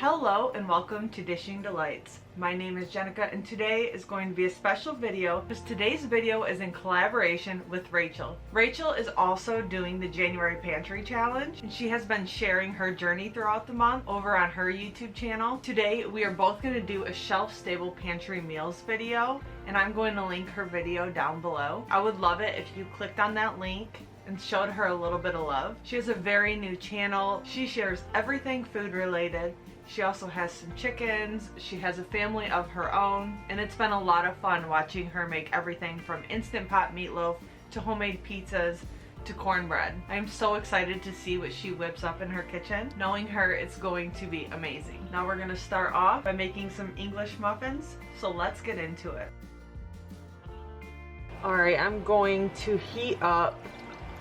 Hello and welcome to Dishing Delights. My name is Jenica and today is going to be a special video because today's video is in collaboration with Rachel. Rachel is also doing the January Pantry Challenge and she has been sharing her journey throughout the month over on her YouTube channel. Today we are both going to do a shelf-stable pantry meals video and I'm going to link her video down below. I would love it if you clicked on that link and showed her a little bit of love. She has a very new channel. She shares everything food related. She also has some chickens, she has a family of her own, and it's been a lot of fun watching her make everything from Instant Pot meatloaf to homemade pizzas to cornbread. I'm so excited to see what she whips up in her kitchen. Knowing her, it's going to be amazing. Now we're gonna start off by making some English muffins, so let's get into it. Alright, I'm going to heat up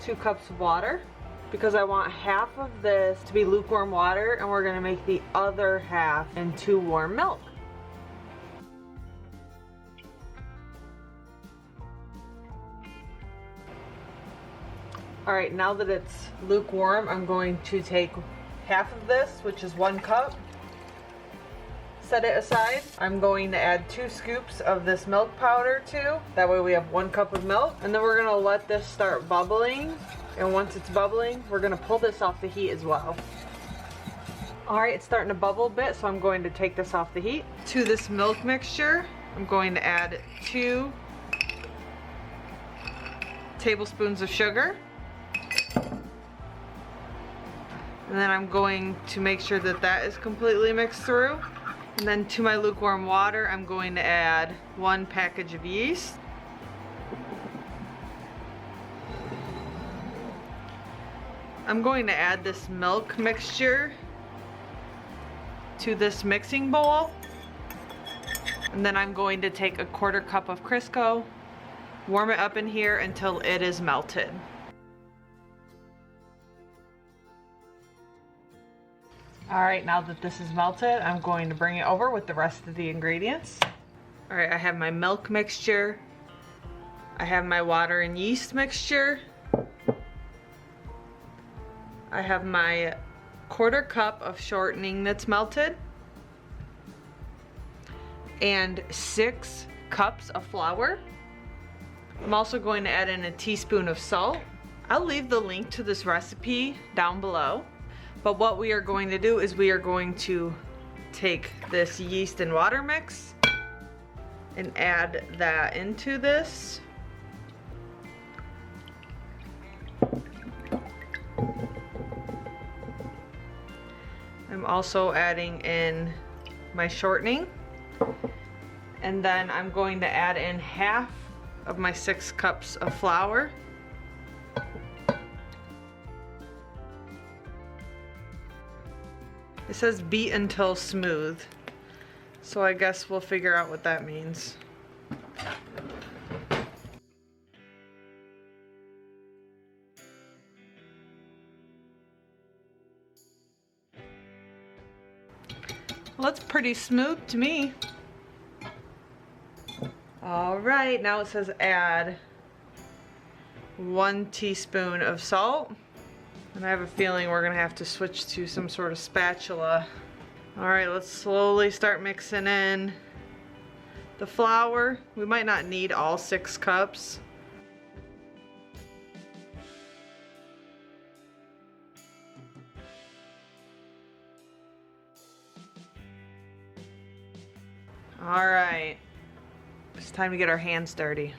2 cups of water, because I want half of this to be lukewarm water and we're gonna make the other half into warm milk. Alright, now that it's lukewarm, I'm going to take half of this, which is 1 cup, set it aside. I'm going to add 2 scoops of this milk powder too. That way we have 1 cup of milk, and then we're gonna let this start bubbling. And once it's bubbling, we're gonna pull this off the heat as well. Alright, it's starting to bubble a bit, so I'm going to take this off the heat. To this milk mixture, I'm going to add 2 tablespoons of sugar. And then I'm going to make sure that that is completely mixed through. And then to my lukewarm water, I'm going to add 1 package of yeast. I'm going to add this milk mixture to this mixing bowl, and then I'm going to take a 1/4 cup of Crisco, warm it up in here until it is melted. Alright, now that this is melted, I'm going to bring it over with the rest of the ingredients. Alright, I have my milk mixture, I have my water and yeast mixture, I have my 1/4 cup of shortening that's melted, and 6 cups of flour. I'm also going to add in a teaspoon of salt. I'll leave the link to this recipe down below, but what we are going to do is we are going to take this yeast and water mix and add that into this. I'm also adding in my shortening, and then I'm going to add in half of my 6 cups of flour. It says beat until smooth, so I guess we'll figure out what that means. Well, that's pretty smooth to me. Alright, now it says add 1 teaspoon of salt. And I have a feeling we're gonna have to switch to some sort of spatula. Alright, let's slowly start mixing in the flour. We might not need all 6 cups. Alright, it's time to get our hands dirty.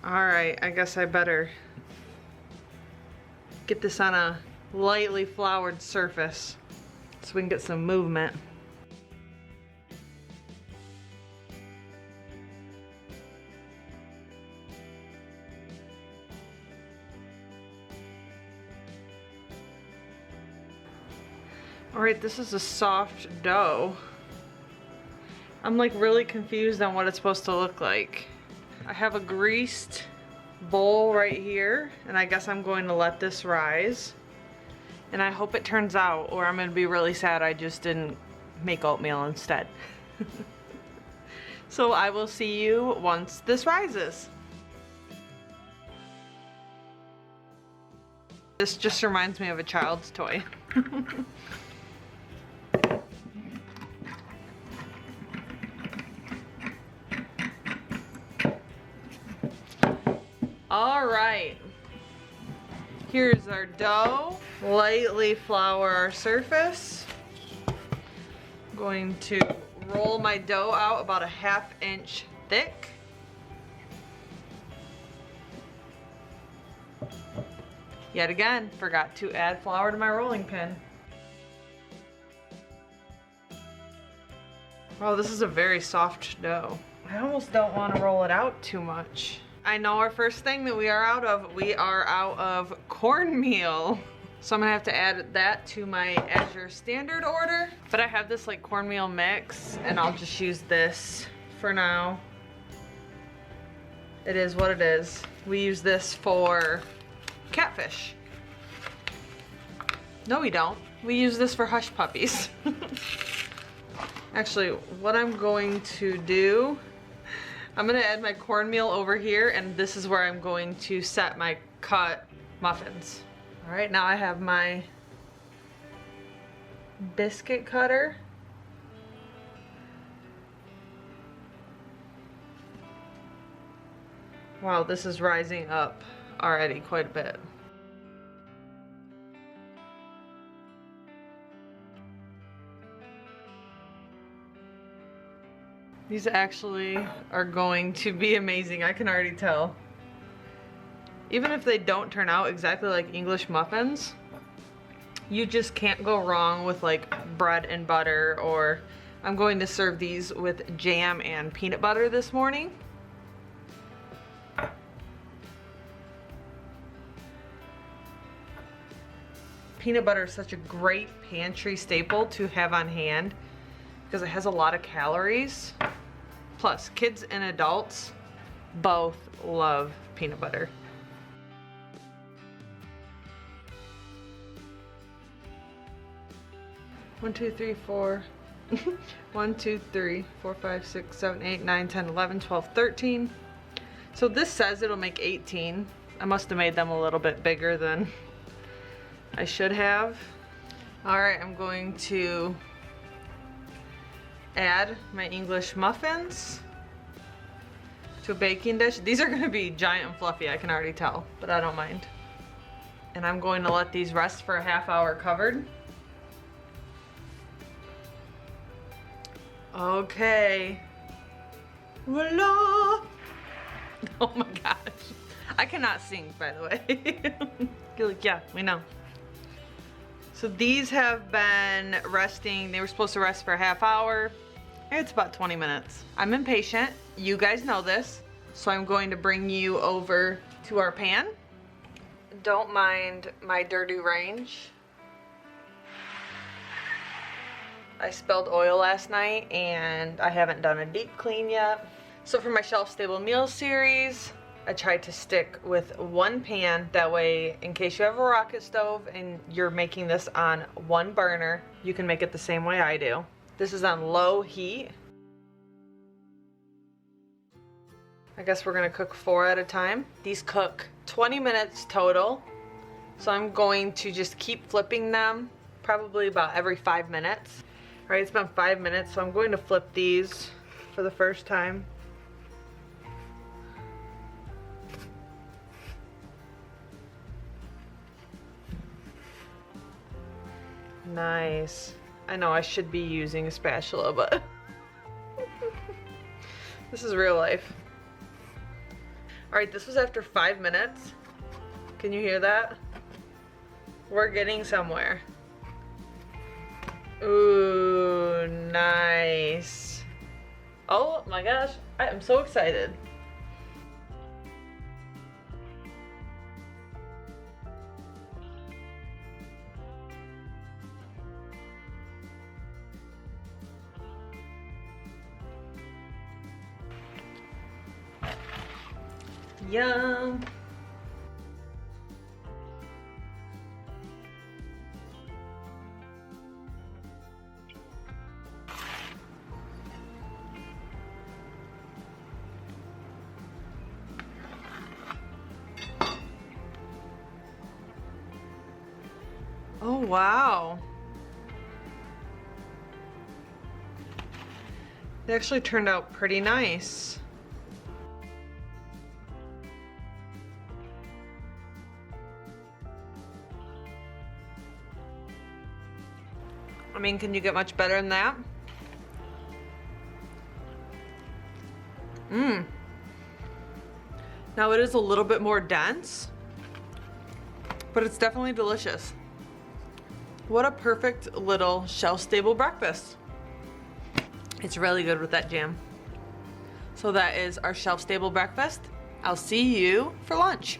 Alright, I guess I better get this on a lightly floured surface so we can get some movement. Alright, this is a soft dough. I'm like really confused on what it's supposed to look like. I have a greased bowl right here, and I guess I'm going to let this rise. And I hope it turns out, or I'm going to be really sad I just didn't make oatmeal instead. So I will see you once this rises. This just reminds me of a child's toy. All right, here's our dough. Lightly flour our surface. I'm going to roll my dough out about a 1/2 inch thick. Yet again, forgot to add flour to my rolling pin. Oh, this is a very soft dough. I almost don't want to roll it out too much. I know our first thing that we are out of cornmeal. So I'm gonna have to add that to my Azure standard order. But I have this like cornmeal mix and I'll just use this for now. It is what it is. We use this for catfish. No, we don't. We use this for hush puppies. Actually, what I'm going to do, I'm gonna add my cornmeal over here and this is where I'm going to set my cut muffins. All right, now I have my biscuit cutter. Wow, this is rising up already quite a bit. These actually are going to be amazing, I can already tell. Even if they don't turn out exactly like English muffins, you just can't go wrong with like bread and butter, or I'm going to serve these with jam and peanut butter this morning. Peanut butter is such a great pantry staple to have on hand because it has a lot of calories. Plus, kids and adults both love peanut butter. One, two, three, four. 1, 2, 3, 4, 5, 6, 7, 8, 9, 10, 11, 12, 13. So this says it'll make 18. I must have made them a little bit bigger than I should have. All right, I'm going to add my English muffins to a baking dish. These are gonna be giant and fluffy, I can already tell, but I don't mind. And I'm going to let these rest for a 1/2 hour covered. Okay. Voila! Oh my gosh. I cannot sing, by the way. You're like, yeah, we know. So these have been resting. They were supposed to rest for a 1/2 hour. It's about 20 minutes. I'm impatient. You guys know this. So I'm going to bring you over to our pan. Don't mind my dirty range. I spilled oil last night and I haven't done a deep clean yet. So for my shelf stable meals series, I tried to stick with one pan. That way, in case you have a rocket stove and you're making this on one burner, you can make it the same way I do. This is on low heat. I guess we're gonna cook 4 at a time. These cook 20 minutes total. So I'm going to just keep flipping them, probably about every 5 minutes. All right, it's been 5 minutes, so I'm going to flip these for the first time. Nice. I know I should be using a spatula, but this is real life. All right, this was after 5 minutes. Can you hear that? We're getting somewhere. Ooh, nice. Oh my gosh, I am so excited. Yum. Oh, wow. They actually turned out pretty nice. I mean, can you get much better than that? Mmm. Now it is a little bit more dense, but it's definitely delicious. What a perfect little shelf-stable breakfast. It's really good with that jam. So that is our shelf-stable breakfast. I'll see you for lunch.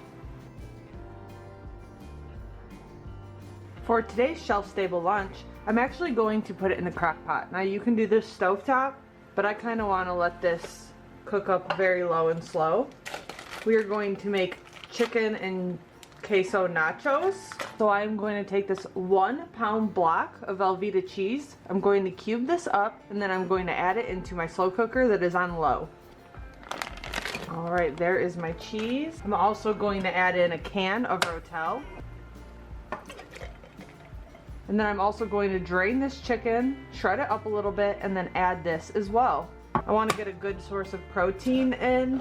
For today's shelf-stable lunch, I'm actually going to put it in the crock pot. Now you can do this stovetop, but I kind of want to let this cook up very low and slow. We are going to make chicken and queso nachos. So I'm going to take this 1 pound block of Velveeta cheese. I'm going to cube this up and then I'm going to add it into my slow cooker that is on low. All right, there is my cheese. I'm also going to add in a can of Rotel. And then I'm also going to drain this chicken, shred it up a little bit, and then add this as well. I want to get a good source of protein in,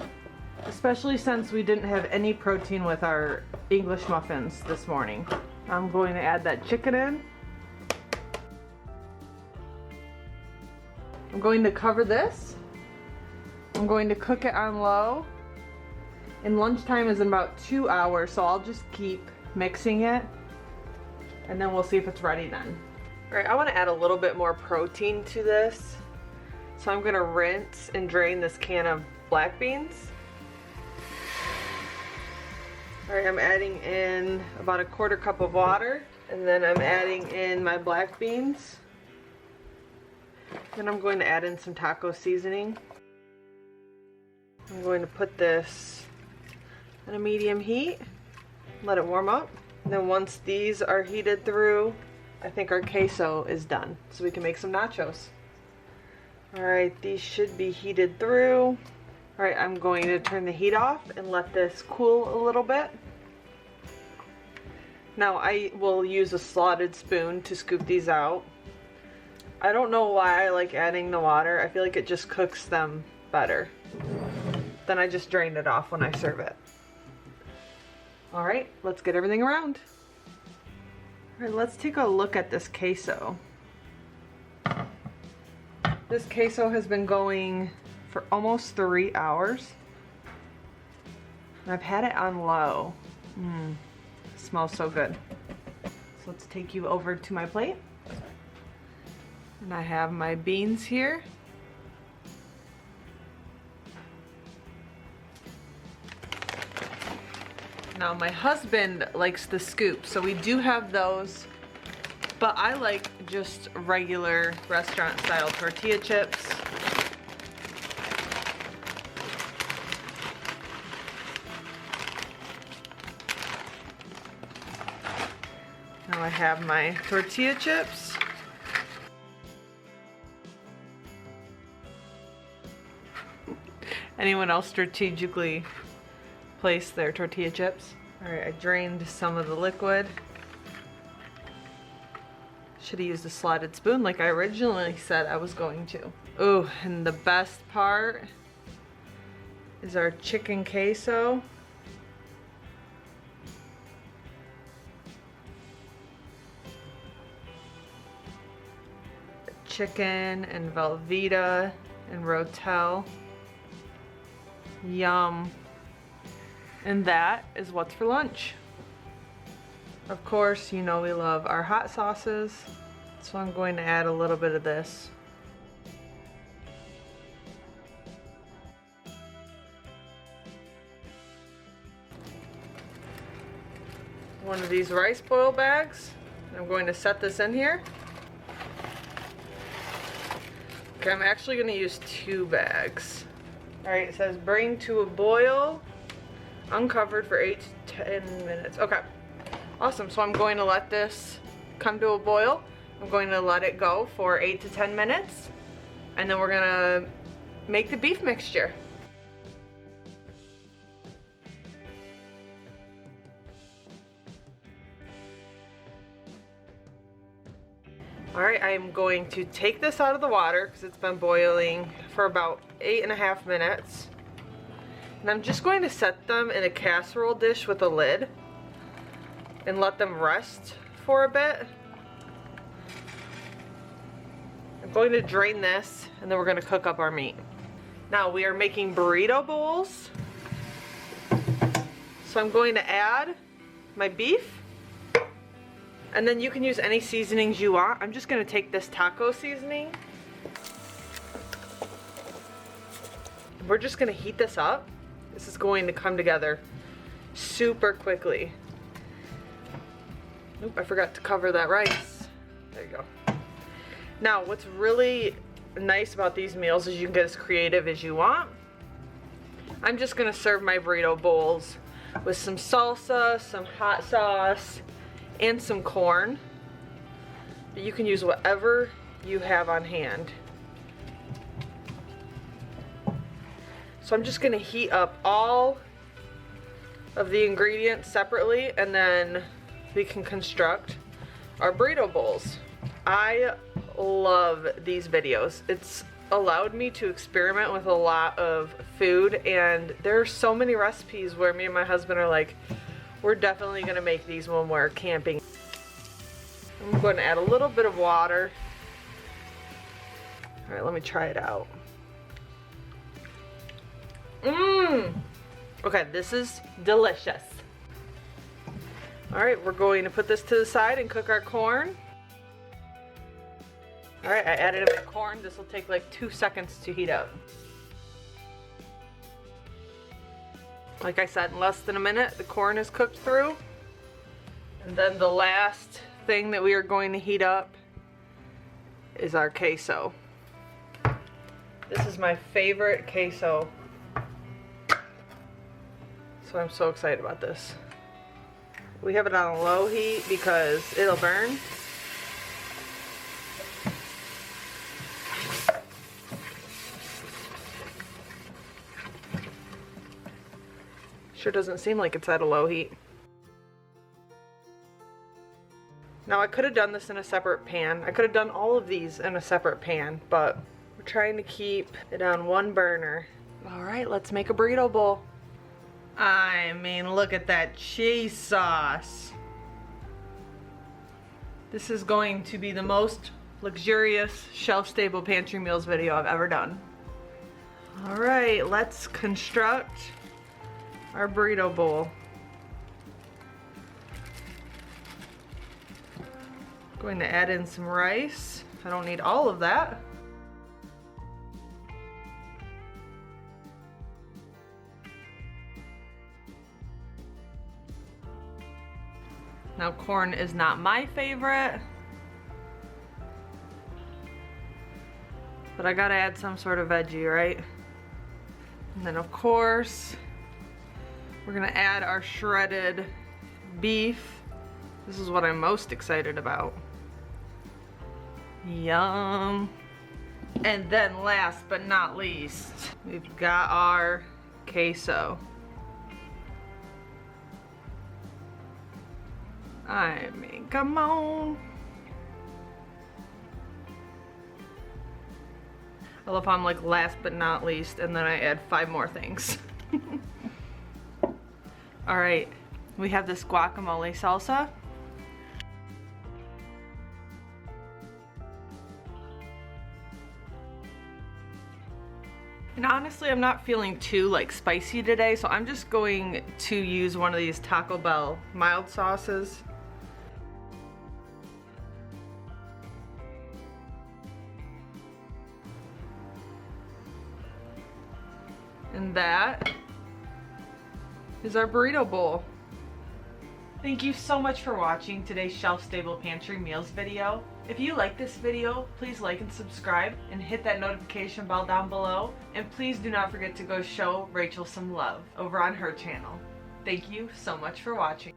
especially since we didn't have any protein with our English muffins this morning. I'm going to add that chicken in. I'm going to cover this. I'm going to cook it on low. And lunchtime is in about 2 hours, so I'll just keep mixing it. And then we'll see if it's ready then. All right, I want to add a little bit more protein to this. So I'm gonna rinse and drain this can of black beans. All right, I'm adding in about a 1/4 cup of water, and then I'm adding in my black beans. Then I'm going to add in some taco seasoning. I'm going to put this on a medium heat, let it warm up. And then once these are heated through, I think our queso is done, so we can make some nachos. All right, these should be heated through. All right, I'm going to turn the heat off and let this cool a little bit. Now I will use a slotted spoon to scoop these out. I don't know why I like adding the water. I feel like it just cooks them better. Then I just drain it off when I serve it. All right, let's get everything around. All right, let's take a look at this queso. This queso has been going for almost 3 hours. And I've had it on low. It smells so good. So let's take you over to my plate. And I have my beans here. Now my husband likes the scoop, so we do have those, but I like just regular restaurant style tortilla chips. Now I have my tortilla chips. Anyone else strategically place their tortilla chips? All right, I drained some of the liquid. Should have used a slotted spoon like I originally said I was going to. Oh, and the best part is our chicken queso. Chicken and Velveeta and Rotel. Yum. And that is what's for lunch. Of course, you know we love our hot sauces, so I'm going to add a little bit of this. One of these rice boil bags. I'm going to set this in here. Okay, I'm actually going to use 2 bags. All right, it says bring to a boil, uncovered for 8 to 10 minutes. Okay, awesome. So I'm going to let this come to a boil. I'm going to let it go for 8 to 10 minutes, and then we're gonna make the beef mixture. Alright, I'm going to take this out of the water because it's been boiling for about 8.5 minutes. And I'm just going to set them in a casserole dish with a lid and let them rest for a bit. I'm going to drain this and then we're going to cook up our meat. Now we are making burrito bowls. So I'm going to add my beef. And then you can use any seasonings you want. I'm just going to take this taco seasoning. We're just going to heat this up. This is going to come together super quickly. Oop, I forgot to cover that rice. There you go. Now, what's really nice about these meals is you can get as creative as you want. I'm just going to serve my burrito bowls with some salsa, some hot sauce, and some corn. But you can use whatever you have on hand. So I'm just gonna heat up all of the ingredients separately and then we can construct our burrito bowls. I love these videos. It's allowed me to experiment with a lot of food, and there are so many recipes where me and my husband are like, we're definitely gonna make these when we're camping. I'm going to add a little bit of water. All right, let me try it out. Okay, this is delicious. All right, we're going to put this to the side and cook our corn. All right, I added my corn. This will take like 2 seconds to heat up. Like I said, in less than a minute, the corn is cooked through. And then the last thing that we are going to heat up is our queso. This is my favorite queso. So I'm so excited about this. We have it on a low heat because it'll burn. Sure doesn't seem like it's at a low heat. Now I could have done this in a separate pan. I could have done all of these in a separate pan, but we're trying to keep it on one burner. All right, let's make a burrito bowl. I mean, look at that cheese sauce. This is going to be the most luxurious shelf-stable pantry meals video I've ever done. All right, let's construct our burrito bowl. Going to add in some rice. I don't need all of that. Now, corn is not my favorite, but I gotta add some sort of veggie, right? And then of course, we're gonna add our shredded beef. This is what I'm most excited about. Yum. And then last but not least, we've got our queso. I mean, come on. I love how I'm like last but not least, and then I add 5 more things. All right, we have this guacamole salsa. And honestly, I'm not feeling too like spicy today, so I'm just going to use one of these Taco Bell mild sauces. And that is our burrito bowl. Thank you so much for watching today's shelf-stable pantry meals video. If you like this video, please like and subscribe and hit that notification bell down below. And please do not forget to go show Rachel some love over on her channel. Thank you so much for watching.